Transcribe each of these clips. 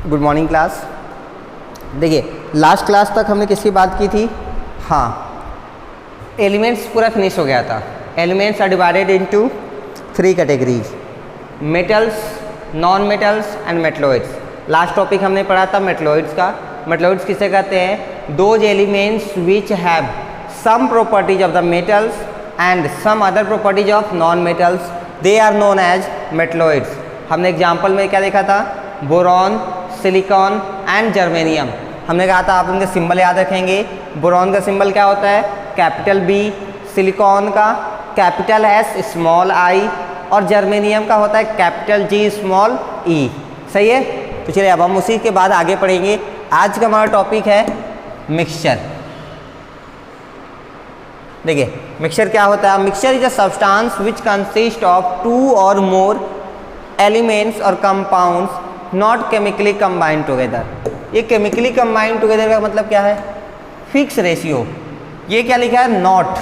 Good morning class. देखिए last class तक हमने किसकी बात की थी? हाँ, एलिमेंट्स पूरा फिनिश हो गया था। Elements are divided into 3 categories, metals, non metals and metalloids. Last topic हमने पढ़ा था मेटलॉइड्स का। मेटलॉइड्स किसे कहते हैं? Those elements which have some properties of the metals and some other properties of non metals, they are known as metalloids. हमने example में क्या देखा था? Boron, silicon and germanium. हमने कहा था आप उनके सिंबल याद रखेंगे। बोरॉन का सिंबल क्या होता है? कैपिटल बी, सिलिकॉन का कैपिटल एस स्मॉल आई और जर्मेनियम का होता है कैपिटल जी स्मॉल ई। सही है? तो चलिए अब हम उसी के बाद आगे पढ़ेंगे। आज का हमारा टॉपिक है मिक्सचर। देखिए मिक्सचर क्या होता है? Mixture is a substance which consist of 2 or more elements और compounds not chemically combined together. ये केमिकली कंबाइंड टुगेदर का मतलब क्या है? Fix ratio. ये क्या लिखा है? नॉट,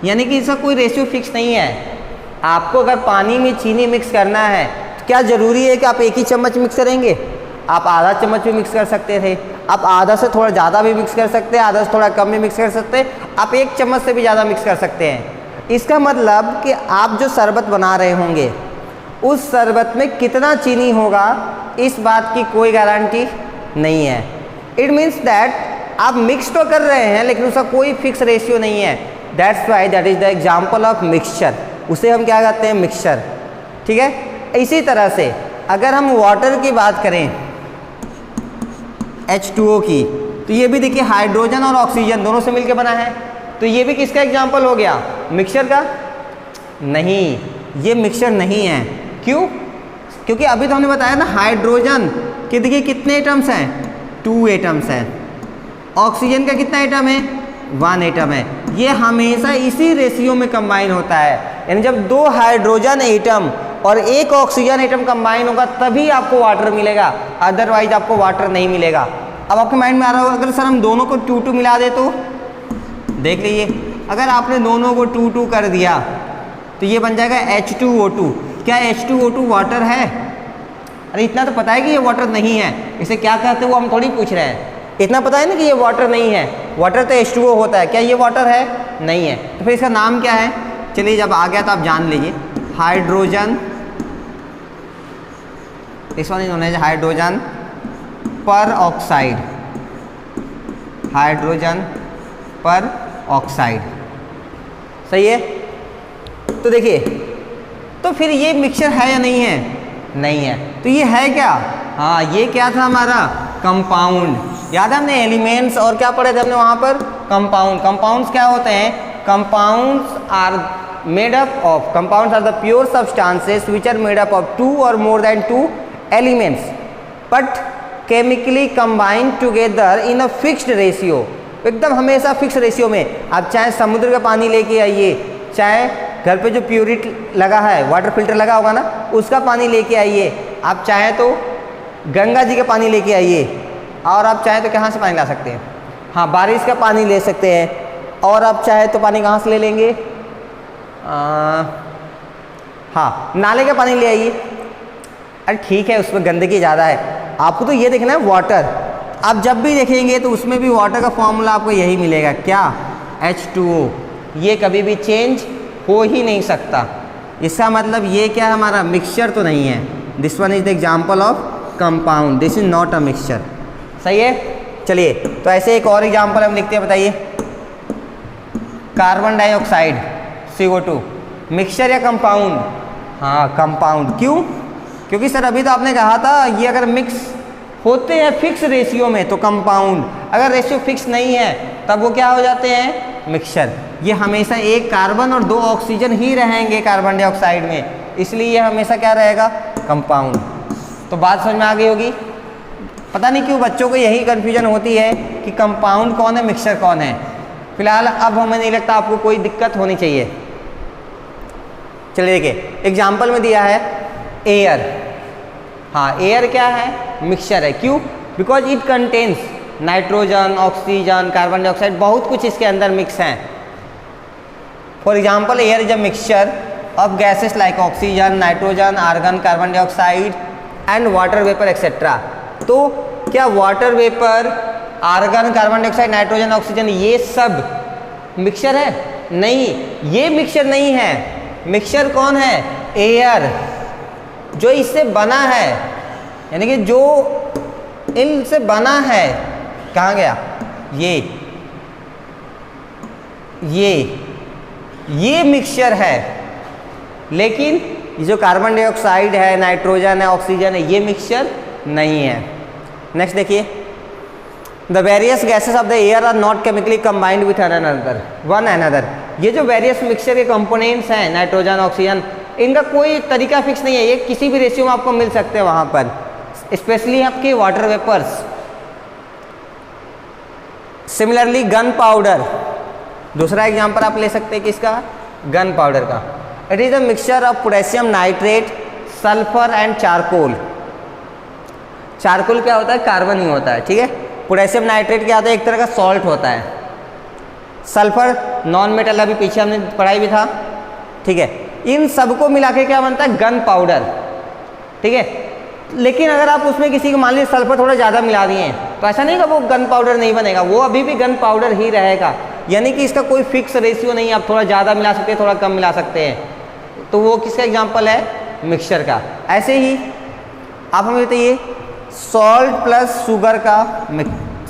यानी कि इसका कोई रेशियो फिक्स नहीं है। आपको अगर पानी में चीनी मिक्स करना है तो क्या ज़रूरी है कि आप एक ही चम्मच मिक्स करेंगे? आप आधा चम्मच भी मिक्स कर सकते थे, आप आधा से थोड़ा ज़्यादा भी मिक्स कर सकते हैं, आधा से थोड़ा कम भी मिक्स कर सकते हैं, आप 1 चम्मच से भी ज़्यादा मिक्स कर सकते हैं। इसका मतलब कि आप जो शरबत बना रहे होंगे उस शरबत में कितना चीनी होगा इस बात की कोई गारंटी नहीं है। इट मीन्स दैट आप मिक्स तो कर रहे हैं लेकिन उसका कोई फिक्स रेशियो नहीं है। That's why that is the example of mixture. उसे हम क्या कहते हैं? मिक्सचर। ठीक है। इसी तरह से अगर हम वाटर की बात करें H2O की, तो ये भी देखिए हाइड्रोजन और ऑक्सीजन दोनों से मिलकर बना है। तो ये भी किसका एग्जाम्पल हो गया? मिक्सचर का? नहीं, ये मिक्सचर नहीं है। क्यों? क्योंकि अभी तो हमने बताया ना हाइड्रोजन के देखिए कितने एटम्स हैं? 2 एटम्स हैं। ऑक्सीजन का कितना एटम है? 1 एटम है। ये हमेशा इसी रेशियो में कंबाइन होता है, यानी जब 2 हाइड्रोजन एटम और 1 ऑक्सीजन एटम कंबाइन होगा तभी आपको वाटर मिलेगा, अदरवाइज आपको वाटर नहीं मिलेगा। अब आपके माइंड में आ रहा होगा अगर सर हम दोनों को 2-2 मिला दे तो? देख लीजिए, अगर आपने दोनों को 2-2 कर दिया तो ये बन जाएगा H2O2। क्या H2O2 वाटर है? अरे इतना तो पता है कि ये वाटर नहीं है। इसे क्या कहते हैं वो हम थोड़ी पूछ रहे हैं। इतना पता है ना कि ये वाटर नहीं है। वाटर तो H2O होता है। क्या ये वाटर है? नहीं है। तो फिर इसका नाम क्या है? चलिए जब आ गया तो आप जान लीजिए, हाइड्रोजन। इस one is known as hydrogen peroxide. Hydrogen peroxide. सही है? तो देखिए, तो फिर ये मिक्सचर है या नहीं है? नहीं है। तो ये है क्या? हाँ, ये क्या था हमारा? कंपाउंड। याद है हमने एलिमेंट्स और क्या पढ़े थे हमने वहाँ पर? कंपाउंड। कंपाउंड्स क्या होते हैं? Compounds are made up of, compounds are the pure substances which are made up of 2 or more than 2 elements but chemically combined together in a fixed ratio. एकदम हमेशा फिक्स रेशियो में। आप चाहे समुद्र का पानी लेके आइए, चाहे घर पे जो प्यूरिट लगा है, वाटर फिल्टर लगा होगा ना, उसका पानी लेके आइए, आप चाहें तो गंगा जी का पानी लेके आइए, और आप चाहें तो कहाँ से पानी ला सकते हैं? हाँ, बारिश का पानी ले सकते हैं। और आप चाहें तो पानी कहाँ से ले लेंगे? हाँ, नाले का पानी ले आइए। अरे ठीक है, उसमें गंदगी ज़्यादा है। आपको तो ये देखना है वाटर। आप जब भी देखेंगे तो उसमें भी वाटर का फॉर्मूला आपको यही मिलेगा। क्या? H2O। ये कभी भी चेंज हो ही नहीं सकता। इसका मतलब ये क्या है? हमारा मिक्सचर तो नहीं है। This one is the example of compound, this is not a mixture. सही है? चलिए तो ऐसे एक और एग्जाम्पल हम लिखते हैं, बताइए। कार्बन डाइऑक्साइड CO2 मिक्सचर या कंपाउंड? हाँ, कंपाउंड। क्यों? क्योंकि सर अभी तो आपने कहा था ये अगर मिक्स होते हैं फिक्स रेशियो में तो कंपाउंड, अगर रेशियो फिक्स नहीं है तब वो क्या हो जाते हैं? मिक्सचर। ये हमेशा 1 कार्बन और 2 ऑक्सीजन ही रहेंगे कार्बन डाइऑक्साइड में, इसलिए ये हमेशा क्या रहेगा? कंपाउंड। तो बात समझ में आ गई होगी। पता नहीं क्यों बच्चों को यही कन्फ्यूजन होती है कि कंपाउंड कौन है, मिक्सचर कौन है। फिलहाल अब हमें नहीं लगता आपको कोई दिक्कत होनी चाहिए। चलिए देखिए, एग्जाम्पल में दिया है एयर। हाँ, एयर क्या है? मिक्सचर है। क्यों? Because it contains nitrogen, oxygen, carbon dioxide, बहुत कुछ इसके अंदर मिक्स हैं। For example, air is a mixture of gases like oxygen, nitrogen, argon, carbon dioxide and water vapor etc. तो क्या water vapour, argon, carbon dioxide, nitrogen, oxygen ये सब mixture है? नहीं, ये मिक्सचर नहीं है। मिक्सचर कौन है? एयर, जो इससे बना है, यानी कि जो इनसे बना है। कहाँ गया? ये मिक्सचर है। लेकिन ये जो कार्बन डाइऑक्साइड है, नाइट्रोजन है, ऑक्सीजन है, ये मिक्सचर नहीं है। नेक्स्ट देखिए, the various gases of the air are not chemically combined with one another. ये जो वेरियस मिक्सचर के कंपोनेंट्स हैं, नाइट्रोजन, ऑक्सीजन, इनका कोई तरीका फिक्स नहीं है, ये किसी भी रेशियो में आपको मिल सकते हैं वहाँ पर, स्पेशली आपके water vapours. Similarly gunpowder, दूसरा एग्जाम्पल आप ले सकते हैं किसका? गन पाउडर का। It is a mixture of potassium nitrate, sulphur and charcoal. Charcoal क्या होता है? कार्बन ही होता है, ठीक है। पोटेशियम नाइट्रेट क्या होता है? एक तरह का सॉल्ट होता है। सल्फर नॉन मेटल, अभी पीछे हमने पढ़ाई भी था, ठीक है। इन सबको मिला के क्या बनता है? गन पाउडर, ठीक है। लेकिन अगर आप उसमें किसी को मान लीजिए सल्फर थोड़ा ज़्यादा मिला दिए तो ऐसा नहीं कि वो गन पाउडर नहीं बनेगा, वो अभी भी गन पाउडर ही रहेगा। यानी कि इसका कोई फिक्स रेशियो नहीं है, आप थोड़ा ज़्यादा मिला सकते हैं, थोड़ा कम मिला सकते हैं। तो वो किसका एग्जाम्पल है? मिक्सचर का। ऐसे ही आप हमें बताइए, सॉल्ट प्लस शुगर का,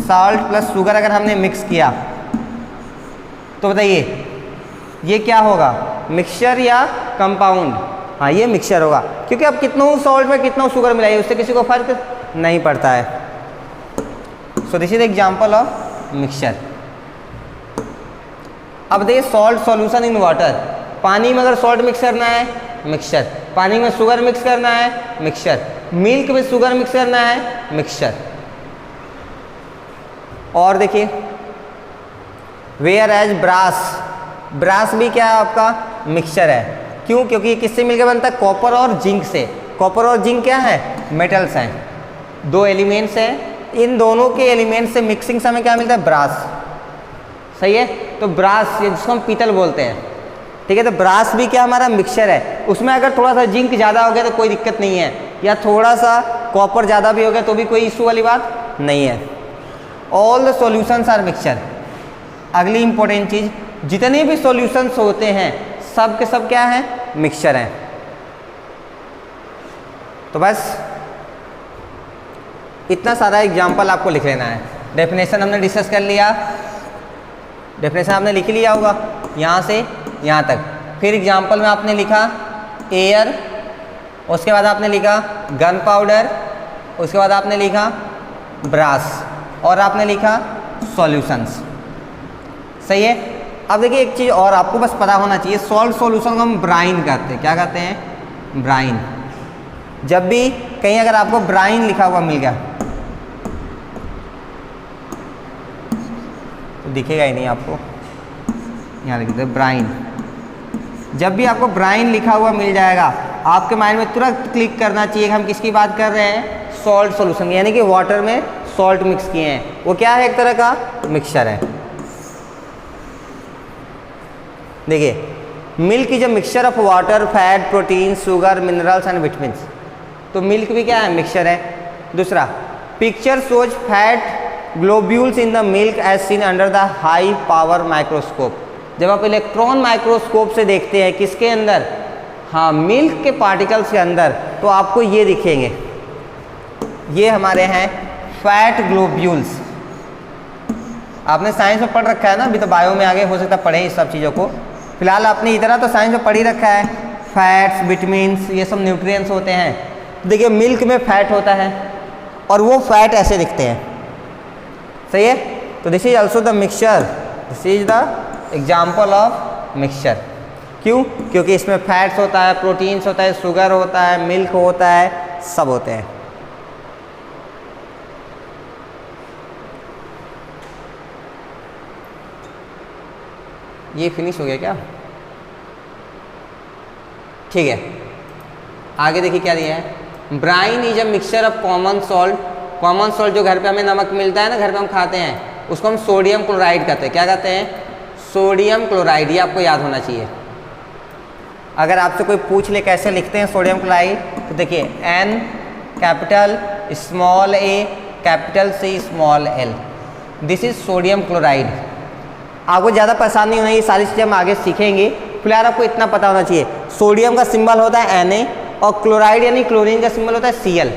सॉल्ट प्लस शुगर अगर हमने मिक्स किया तो बताइए ये क्या होगा? मिक्सचर या कंपाउंड? हाँ, ये मिक्सचर होगा, क्योंकि आप कितना सॉल्ट में कितना शुगर मिलाइए उससे किसी को फर्क नहीं पड़ता है। So this is example of mixture. अब देखिए, सॉल्ट सॉल्यूशन इन वाटर, पानी में अगर सॉल्ट मिक्स करना है मिक्सचर, पानी में शुगर मिक्स करना है मिक्सचर, मिल्क में शुगर मिक्स करना है मिक्सचर। और देखिए, वेयर एज ब्रास, ब्रास भी क्या है? आपका मिक्सचर है। क्यों? क्योंकि ये किससे मिलकर बनता है? कॉपर और जिंक से। कॉपर और जिंक क्या है? मेटल्स हैं, दो एलिमेंट्स हैं। इन दोनों के एलिमेंट्स से मिक्सिंग से हमें क्या मिलता है? ब्रास। सही है। तो ब्रास, जिसको हम पीतल बोलते हैं, ठीक है। तो ब्रास भी क्या हमारा मिक्सचर है। उसमें अगर थोड़ा सा जिंक ज़्यादा हो गया तो कोई दिक्कत नहीं है, या थोड़ा सा कॉपर ज़्यादा भी हो गया तो भी कोई इशू वाली बात नहीं है। All the solutions are mixture. अगली इंपॉर्टेंट चीज़, जितने भी सॉल्यूशंस होते हैं सब के सब क्या है? मिक्सचर हैं। तो बस इतना सारा एग्जाम्पल आपको लिख लेना है। डेफिनेशन हमने डिस्कस कर लिया, डेफिनेशन आपने लिख लिया होगा यहाँ से यहाँ तक। फिर एग्जाम्पल में आपने लिखा एयर, उसके बाद आपने लिखा गन पाउडर, उसके बाद आपने लिखा ब्रास, और आपने लिखा सॉल्यूशंस। सही है। अब देखिए, एक चीज़ और आपको बस पता होना चाहिए, सॉल्ट सॉल्यूशन को हम ब्राइन कहते हैं। क्या कहते हैं? ब्राइन। जब भी कहीं अगर आपको ब्राइन लिखा हुआ मिल गया तो दिखेगा ही नहीं आपको, यहाँ लिख देते ब्राइन। जब भी आपको ब्राइन लिखा हुआ मिल जाएगा, आपके माइंड में तुरंत क्लिक करना चाहिए कि हम किसकी बात कर रहे हैं? सॉल्ट सॉल्यूशन, यानी कि वाटर में सॉल्ट मिक्स किए हैं। वो क्या है? एक तरह का मिक्सचर है। देखिए, milk is a mixture of water, fat, protein, sugar, minerals and vitamins. तो मिल्क भी क्या है? मिक्सचर है। दूसरा, picture shows fat globules in the milk as seen under the high power microscope. जब आप इलेक्ट्रॉन माइक्रोस्कोप से देखते हैं किसके अंदर? हाँ, मिल्क के पार्टिकल्स के अंदर, तो आपको ये दिखेंगे, ये हमारे हैं फैट ग्लोब्यूल्स। आपने साइंस में पढ़ रखा है ना, अभी तो बायो में आगे हो सकता पढ़े इस सब चीज़ों को। फिलहाल आपने इतना तो साइंस में पढ़ ही रखा है, फैट्स, विटामिन्स, ये सब न्यूट्रिएंट्स होते हैं। देखिए, मिल्क में फैट होता है और वो फैट ऐसे दिखते हैं। सही है। तो this is also the mixture, this is the example of mixture. क्यों? क्योंकि इसमें फैट्स होता है, प्रोटीन्स होता है, शुगर होता है, मिल्क होता है, सब होते हैं। ये फिनिश हो गया क्या? ठीक है, आगे देखिए क्या दिया है। Brine is a mixture of common salt. Common salt जो घर पे हमें नमक मिलता है ना, घर पे हम खाते हैं, उसको हम सोडियम क्लोराइड कहते हैं। क्या कहते हैं? Sodium chloride. ये आपको याद होना चाहिए। अगर आपसे कोई पूछ ले कैसे लिखते हैं सोडियम क्लोराइड, तो देखिए N capital small a capital C small l, this is sodium chloride. आपको ज़्यादा परेशान नहीं होना, ये सारी चीज़ें हम आगे सीखेंगे, फिलहाल आपको इतना पता होना चाहिए। सोडियम का सिंबल होता है Na और क्लोराइड यानी क्लोरीन का सिंबल होता है Cl,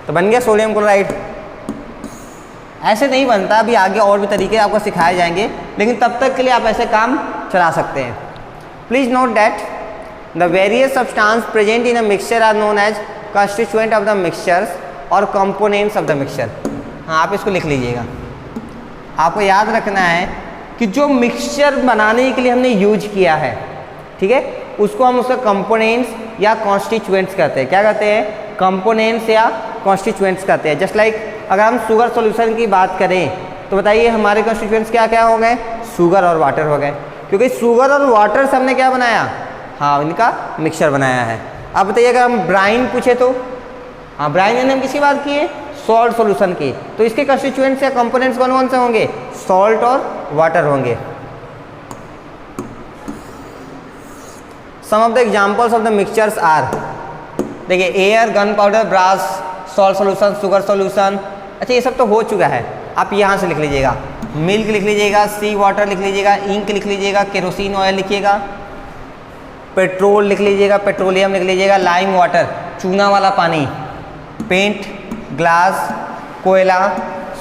तो बन गया सोडियम क्लोराइड। ऐसे नहीं बनता, अभी आगे और भी तरीके आपको सिखाए जाएंगे, लेकिन तब तक के लिए आप ऐसे काम चला सकते हैं। Please note that the various substance present in a mixture are known as constituent of the mixtures or components of the mixture. हाँ, आप इसको लिख लीजिएगा। आपको याद रखना है कि जो मिक्सचर बनाने के लिए हमने यूज किया है, ठीक है, उसको हम उसका कंपोनेंट्स या कॉन्स्टिट्यूएंट्स कहते हैं। क्या कहते हैं? कंपोनेंट्स या कॉन्स्टिट्यूएंट्स कहते हैं। जस्ट लाइक अगर हम शुगर सॉल्यूशन की बात करें तो बताइए हमारे कॉन्स्टिट्यूएंट्स क्या क्या हो गए? शुगर और वाटर हो गए, क्योंकि शुगर और वाटर से हमने क्या बनाया? हाँ, इनका मिक्सचर बनाया है। अब बताइए अगर हम ब्राइन पूछे तो, हाँ, ब्राइन यानी हम किसकी बात किए? सॉल्ट सॉल्यूशन की, तो इसके कंस्टिट्यूएंट्स या कंपोनेंट्स कौन कौन से होंगे? सॉल्ट और वाटर होंगे। Some of the examples of the mixtures are, देखिए air, gunpowder, brass, salt solution, sugar solution. अच्छा, ये सब तो हो चुका है, आप यहाँ से लिख लीजिएगा। मिल्क लिख लीजिएगा, सी वाटर लिख लीजिएगा, इंक लिख लीजिएगा, केरोसिन ऑयल लिखिएगा, पेट्रोल लिख लीजिएगा, पेट्रोलियम लिख लीजिएगा, लाइम वाटर, चूना वाला पानी, पेंट, ग्लास, कोयला,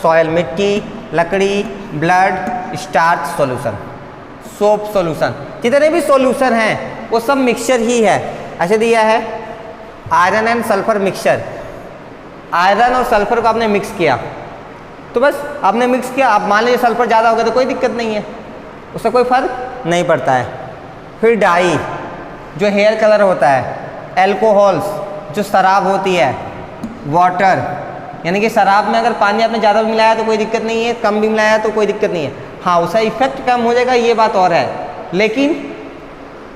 सॉयल, मिट्टी, लकड़ी, blood, starch solution, soap solution. जितने भी सॉल्यूशन हैं वो सब मिक्सचर ही है। ऐसे दिया है iron and sulphur mixture. Iron और सल्फर को आपने मिक्स किया, तो बस आपने मिक्स किया। आप मान लीजिए सल्फर ज़्यादा हो गया तो कोई दिक्कत नहीं है, उससे कोई फर्क नहीं पड़ता है। फिर डाई जो हेयर कलर होता है, एल्कोहल्स जो शराब होती है, वाटर यानी कि शराब में अगर पानी आपने ज़्यादा भी मिलाया तो कोई दिक्कत नहीं है, कम भी मिलाया तो कोई दिक्कत नहीं है। हाँ, उसका इफेक्ट कम हो जाएगा, ये बात और है, लेकिन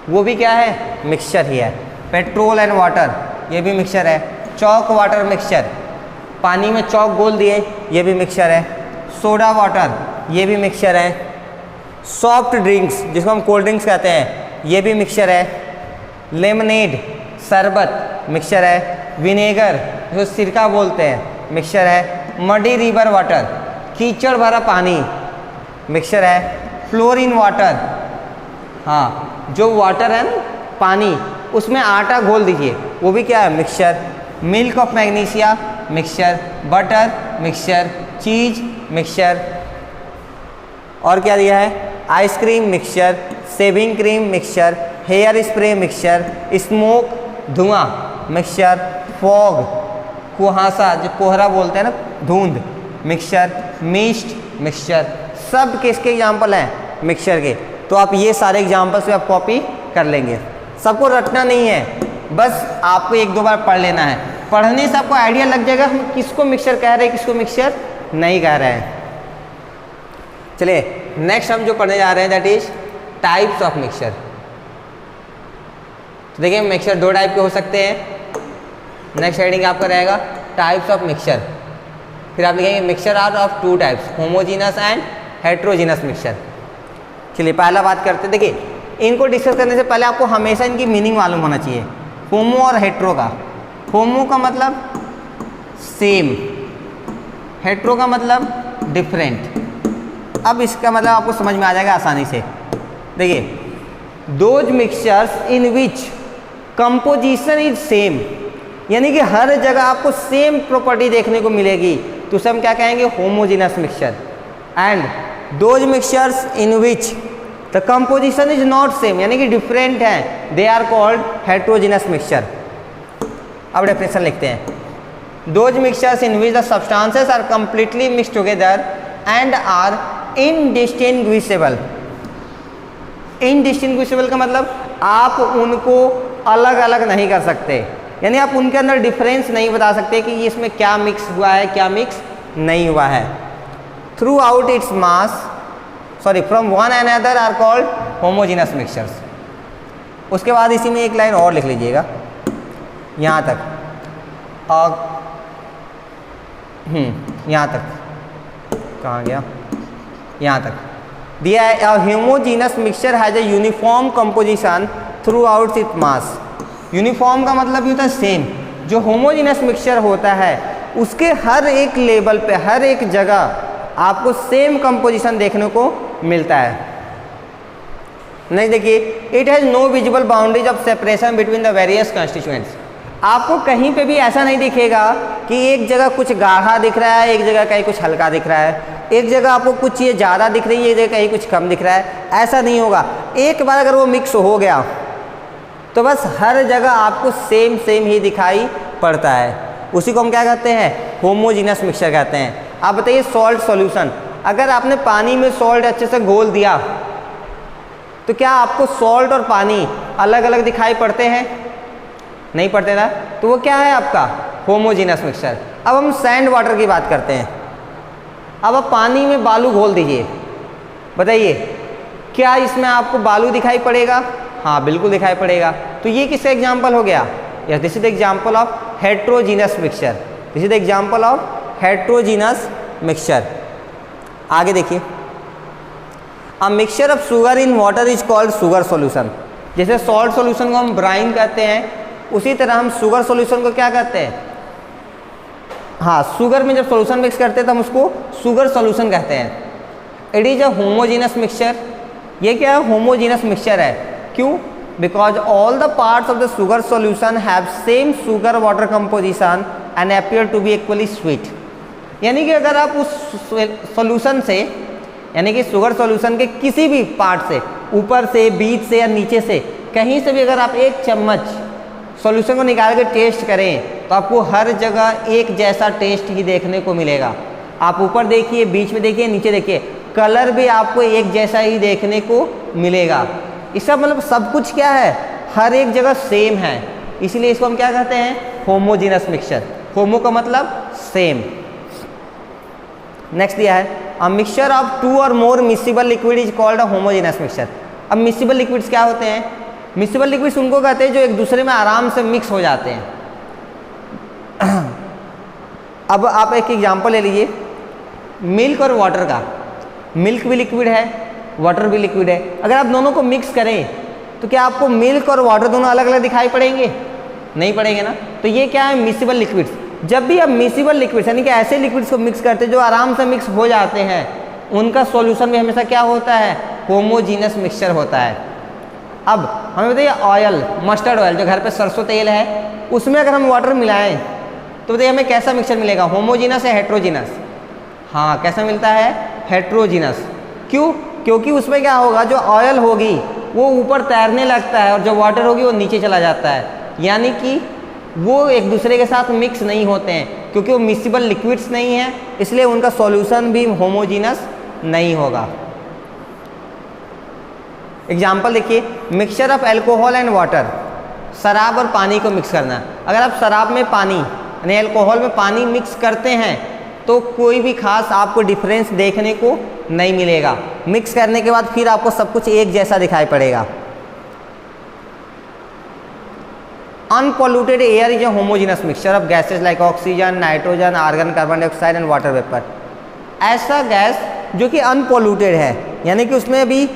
वो भी क्या है? मिक्सचर ही है। पेट्रोल एंड वाटर, ये भी मिक्सचर है। चॉक वाटर मिक्सचर, पानी में चॉक घोल दिए, ये भी मिक्सचर है। सोडा वाटर, ये भी मिक्सचर है। सॉफ्ट ड्रिंक्स जिसको हम कोल्ड ड्रिंक्स कहते हैं, ये भी मिक्सचर है। लेमनेड शरबत मिक्सचर है। विनेगर जो सिरका बोलते हैं मिक्सचर है। मडी रिवर वाटर कीचड़ भरा पानी मिक्सचर है। फ्लोरीन वाटर, हाँ, जो वाटर है ना पानी, उसमें आटा घोल दीजिए, वो भी क्या है? Mixture. Milk of magnesia mixture. Butter mixture. Cheese mixture. और क्या दिया है? Ice cream mixture, shaving cream mixture, hair spray mixture, smoke धुआं मिक्सचर, फॉग कुहासा जो कोहरा बोलते हैं ना, धुंध मिक्सचर, मिस्ट मिक्सचर। सब किसके एग्जाम्पल हैं? मिक्सचर के। तो आप ये सारे एग्जाम्पल्स पे आप कॉपी कर लेंगे। सबको रटना नहीं है, बस आपको एक दो बार पढ़ लेना है। पढ़ने से आपको आइडिया लग जाएगा हम किसको मिक्सचर कह रहे हैं, किसको मिक्सचर नहीं कह रहे हैं। चलिए नेक्स्ट हम जो पढ़ने जा रहे हैं that is types of mixture. तो देखिए मिक्सचर दो टाइप के हो सकते हैं। नेक्स्ट हेडिंग आपका रहेगा टाइप्स ऑफ मिक्सचर। फिर आप लिखेंगे mixture are of two types, homogeneous and heterogeneous mixture. चलिए पहला बात करते हैं। देखिए इनको डिस्कस करने से पहले आपको हमेशा इनकी मीनिंग मालूम होना चाहिए, होमो और हेट्रो का। होमो का मतलब सेम, हेट्रो का मतलब डिफरेंट। अब इसका मतलब आपको समझ में आ जाएगा आसानी से। देखिए those mixtures in which composition is same, यानी कि हर जगह आपको सेम प्रॉपर्टी देखने को मिलेगी, तो उसे हम क्या कहेंगे? Homogeneous mixture. And those mixtures in which the composition is not same, यानी कि डिफरेंट है, they are called heterogeneous mixture. अब डेफिनेशन लिखते हैं। Those mixtures in which the substances are completely mix together and are indistinguishable. Indistinguishable का मतलब आप उनको अलग अलग नहीं कर सकते, यानी आप उनके अंदर डिफरेंस नहीं बता सकते कि ये इसमें क्या मिक्स हुआ है, क्या मिक्स नहीं हुआ है। Throughout its mass, sorry, from one end other are called homogeneous mixtures. उसके बाद इसी में एक लाइन और लिख लीजिएगा यहाँ तक, और यहाँ तक, कहाँ गया? यहाँ तक दिया है। A homogeneous mixture has a uniform composition throughout its mass. Uniform का मतलब ये होता है सेम। जो होमोजीनस मिक्सचर होता है उसके हर एक लेवल पे, हर एक जगह आपको सेम कंपोजिशन देखने को मिलता है। नेक्स्ट देखिए, it has no visible boundaries of separation between the various constituents. आपको कहीं पे भी ऐसा नहीं दिखेगा कि एक जगह कुछ गाढ़ा दिख रहा है, एक जगह कहीं कुछ हल्का दिख रहा है, एक जगह आपको कुछ चीज़ ज़्यादा दिख रही है, एक जगह कहीं कुछ कम दिख रहा है। ऐसा नहीं होगा। एक बार अगर वो मिक्स हो गया तो बस हर जगह आपको सेम सेम ही दिखाई पड़ता है। उसी को हम क्या कहते हैं? होमोजीनस मिक्सचर कहते हैं। आप बताइए, सॉल्ट सॉल्यूशन, अगर आपने पानी में सॉल्ट अच्छे से घोल दिया तो क्या आपको सॉल्ट और पानी अलग अलग दिखाई पड़ते हैं? नहीं पड़ते ना। तो वो क्या है आपका? Homogeneous mixture. अब हम सैंड वाटर की बात करते हैं। अब आप पानी में बालू घोल दीजिए, बताइए क्या इसमें आपको बालू दिखाई पड़ेगा? हाँ, बिल्कुल दिखाई पड़ेगा। तो ये किसका एग्जाम्पल हो गया? Yes, this is the example of heterogeneous mixture. This is the example of heterogeneous mixture. आगे देखिए, अ mixture of sugar in water is called sugar solution. जैसे सॉल्ट सॉल्यूशन को हम ब्राइन कहते हैं, उसी तरह हम शुगर सॉल्यूशन को क्या कहते हैं? हाँ, शुगर में जब सॉल्यूशन मिक्स करते हैं तो हम उसको शुगर सॉल्यूशन कहते हैं। It is a homogeneous mixture. ये क्या है? होमोजीनस मिक्सचर है। क्यों? Because all the parts of the sugar solution have same sugar water composition and appear to be equally sweet. यानी कि अगर आप उस सॉल्यूशन से, यानी कि शुगर सॉल्यूशन के किसी भी पार्ट से, ऊपर से, बीच से या नीचे से, कहीं से भी अगर आप एक चम्मच सॉल्यूशन को निकाल के टेस्ट करें तो आपको हर जगह एक जैसा टेस्ट ही देखने को मिलेगा। आप ऊपर देखिए, बीच में देखिए, नीचे देखिए, कलर भी आपको एक जैसा ही देखने को मिलेगा। इसका मतलब सब कुछ क्या है? हर एक जगह सेम है। इसलिए इसको हम क्या कहते हैं? Homogeneous mixture. होमो का मतलब सेम। नेक्स्ट दिया है, अ मिक्सचर ऑफ टू और more miscible liquid is called a homogeneous mixture. अब मिक्सिबल लिक्विड्स क्या होते हैं? मिक्सिबल लिक्विड्स उनको कहते हैं जो एक दूसरे में आराम से मिक्स हो जाते हैं। अब आप एक एग्जांपल ले लीजिए, मिल्क और वाटर का। मिल्क भी लिक्विड है, वाटर भी लिक्विड है। अगर आप दोनों को मिक्स करें तो क्या आपको मिल्क और वाटर दोनों अलग अलग दिखाई पड़ेंगे? नहीं पड़ेंगे ना। तो ये क्या है? मिक्सिबल लिक्विड्स। जब भी आप मिक्सिबल लिक्विड्स यानी कि ऐसे लिक्विड्स को मिक्स करते हैं जो आराम से मिक्स हो जाते हैं, उनका सॉल्यूशन भी हमेशा क्या होता है? होमोजीनस मिक्सचर होता है। अब हमें बताइए, ऑयल, मस्टर्ड ऑयल, जो घर पे सरसों तेल है, उसमें अगर हम वाटर मिलाएं तो बताइए हमें कैसा मिक्सचर मिलेगा? होमोजीनस या हेट्रोजीनस? हाँ, कैसा मिलता है? हेट्रोजीनस। क्यों? क्योंकि उसमें क्या होगा, जो ऑयल होगी वो ऊपर तैरने लगता है और जो वाटर होगी वो नीचे चला जाता है। यानी कि वो एक दूसरे के साथ मिक्स नहीं होते हैं, क्योंकि वो मिक्सिबल लिक्विड्स नहीं है, इसलिए उनका सॉल्यूशन भी होमोजीनस नहीं होगा। एग्जाम्पल देखिए, mixture of alcohol and water. शराब और पानी को मिक्स करना। अगर आप शराब में पानी यानी एल्कोहल में पानी मिक्स करते हैं तो कोई भी खास आपको डिफरेंस देखने को नहीं मिलेगा। मिक्स करने के बाद फिर आपको सब कुछ एक जैसा दिखाई पड़ेगा। Unpolluted air is a homogeneous mixture of gases like oxygen, nitrogen, argon, carbon dioxide and water vapour. ऐसा गैस जो कि अनपॉल्यूटेड है, यानी कि उसमें अभी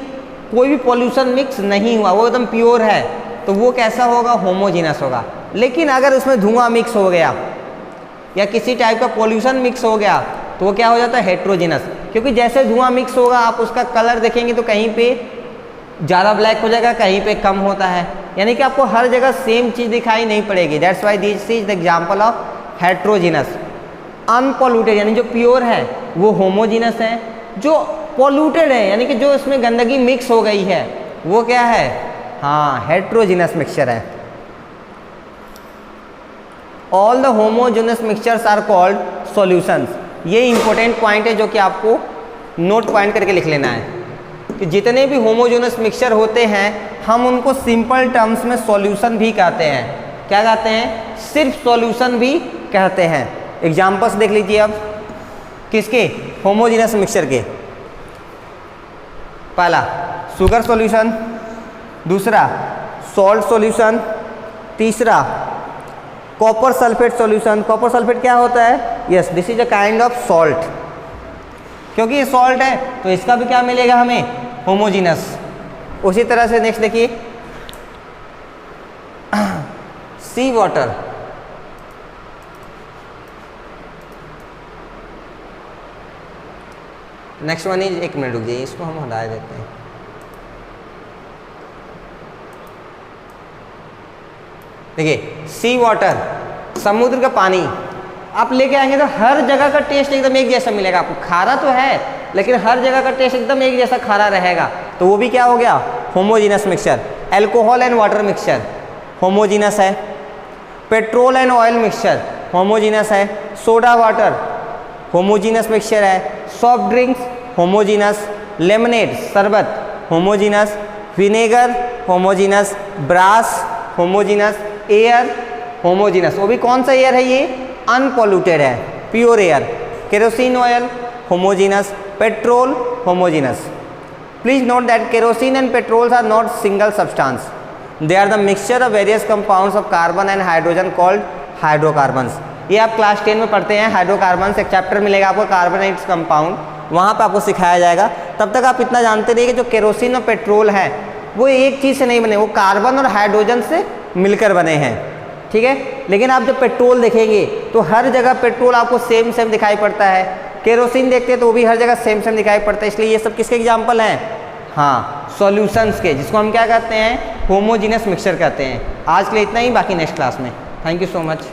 कोई भी पॉल्यूशन मिक्स नहीं हुआ, वो एकदम प्योर है, तो वो कैसा होगा? होमोजीनस होगा। लेकिन अगर उसमें धुआं मिक्स हो गया या किसी टाइप का पॉल्यूशन मिक्स हो गया तो वो क्या हो जाता है? हेट्रोजीनस। क्योंकि जैसे धुआं मिक्स होगा आप उसका कलर देखेंगे तो कहीं पे ज़्यादा ब्लैक हो जाएगा, कहीं पे कम होता है, यानी कि आपको हर जगह सेम चीज़ दिखाई नहीं पड़ेगी। That's why this is the example of heterogeneous. Unpolluted यानी जो प्योर है वो होमोजीनस है, जो पॉल्यूटेड है यानी कि जो इसमें गंदगी मिक्स हो गई है वो क्या है? हाँ, हेट्रोजीनस मिक्सचर है। All the homogeneous mixtures are called solutions. ये इंपॉर्टेंट पॉइंट है जो कि आपको नोट पॉइंट करके लिख लेना है कि जितने भी होमोजेनस मिक्सचर होते हैं हम उनको सिंपल टर्म्स में सॉल्यूशन भी कहते हैं। क्या कहते हैं? सिर्फ सॉल्यूशन भी कहते हैं। एग्जाम्पल्स देख लीजिए अब, किसके? होमोजेनस मिक्सचर के। पहला शुगर सॉल्यूशन, दूसरा सॉल्ट सॉल्यूशन, तीसरा copper sulphate solution. Copper sulphate क्या होता है? Yes, this is a kind of salt. क्योंकि ये सॉल्ट है तो इसका भी क्या मिलेगा हमें? होमोजीनस। उसी तरह से नेक्स्ट देखिए, सी वाटर। नेक्स्ट वन इज, एक मिनट रुक जाइए, इसको हम हटा देते हैं। देखिए सी वाटर, समुद्र का पानी आप लेके आएंगे तो हर जगह का टेस्ट एकदम एक जैसा मिलेगा आपको। खारा तो है लेकिन हर जगह का टेस्ट एकदम एक जैसा खारा रहेगा, तो वो भी क्या हो गया, homogeneous mixture. Alcohol and water mixture homogeneous है। Petrol and oil mixture homogeneous है। सोडा वाटर होमोजीनस मिक्सचर है। Soft drinks homogeneous. लेमनेड शरबत homogeneous. Vinegar homogeneous. Brass homogeneous. Air homogeneous, वो भी कौन सा एयर है, ये अनपॉल्यूटेड है, pure air. Kerosene oil homogeneous. Petrol homogeneous. Please note that kerosene and petrols are not single substance, they are the mixture of various compounds of carbon and hydrogen called hydrocarbons. ये आप class 10 में पढ़ते हैं hydrocarbons, एक chapter मिलेगा आपको carbonates compound, वहाँ पे आपको सिखाया जाएगा। तब तक आप इतना जानते रहिए कि जो केरोसिन और पेट्रोल है वो एक चीज़ से नहीं बने, वो कार्बन और हाइड्रोजन से मिलकर बने हैं, ठीक है। लेकिन आप जब पेट्रोल देखेंगे तो हर जगह पेट्रोल आपको सेम सेम दिखाई पड़ता है, केरोसिन देखते हैं तो वो भी हर जगह सेम सेम दिखाई पड़ता है। इसलिए ये सब किसके एग्जाम्पल हैं, हाँ सॉल्यूशंस के, जिसको हम क्या कहते हैं, होमोजीनस मिक्सचर कहते हैं। आज के लिए इतना ही, बाकी नेक्स्ट क्लास में। Thank you so much.